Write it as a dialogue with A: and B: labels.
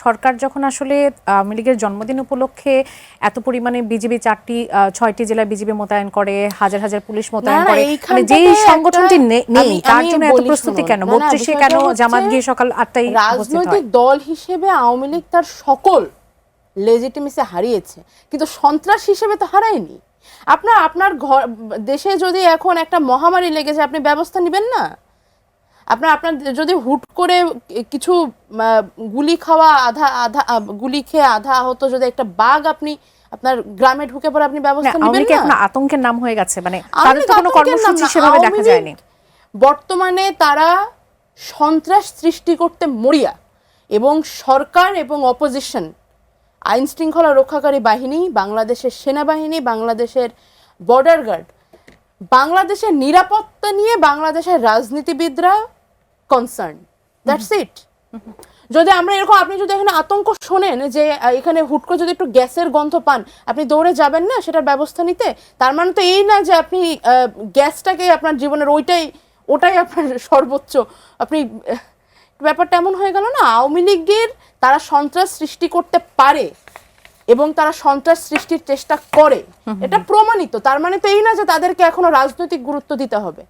A: সরকার যখন আসলে আওয়ামী লীগের জন্মদিন উপলক্ষে এত পরিমাণে বিজিবি 6টি জেলায় বিজিবি মোতায়েন করে, হাজার হাজার পুলিশ মোতায়েন করে, মানে যেই সংগঠনটি নেই তার জন্য এত প্রস্তুতি কেন? 32-এ কেন জামাত গিয়ে সকাল 8টায় উপস্থিত হয়?
B: রাজনৈতিক দল হিসেবে আওয়ামী লীগ তার সকল লেজিটিমেসি হারিয়েছে, কিন্তু সন্ত্রাস হিসেবে তো হারায়নি। আপনার দেশে যদি এখন একটা মহামারী লেগেছে, আপনি ব্যবস্থা নেবেন না? আপনার যদি হুট করে কিছু গুলি খাওয়া গুলি খেয়ে আধা আহত যদি একটা বাঘ আপনি আপনার গ্রামে ঢুকে পড়ে, আপনি ব্যবস্থা নেবেন না?
A: এখন আতঙ্কের নাম হয়ে গেছে, মানে তাদের তো কোনো কর্মসূচি সেভাবে দেখা যায়নি।
B: বর্তমানে তারা সন্ত্রাস সৃষ্টি করতে মরিয়া, এবং সরকার এবং অপোজিশন, আইন শৃঙ্খলা রক্ষাকারী বাহিনী, বাংলাদেশের সেনাবাহিনী, বাংলাদেশের বর্ডার গার্ড, বাংলাদেশের নিরাপত্তা নিয়ে বাংলাদেশের রাজনীতিবিদরা কনসার্ন। That's it. যদি আমরা এরকম, আপনি যদি এখানে আতঙ্ক শোনেন যে এখানে হুট করে যদি একটু গ্যাসের গন্ধ পান, আপনি দৌড়ে যাবেন না সেটার ব্যবস্থা নিতে? তার মানে তো এই না যে আপনি গ্যাসটাকে আপনার জীবনের ওটাই আপনার সর্বোচ্চ। আপনি ব্যাপারটা এমন হয়ে গেল না? আওয়ামী লীগের তারা সন্ত্রাস সৃষ্টি করতে পারে এবং তারা সন্ত্রাস সৃষ্টির চেষ্টা করে, এটা প্রমাণিত। তার মানে তো এই না যে তাদেরকে এখনো রাজনৈতিক গুরুত্ব দিতে হবে।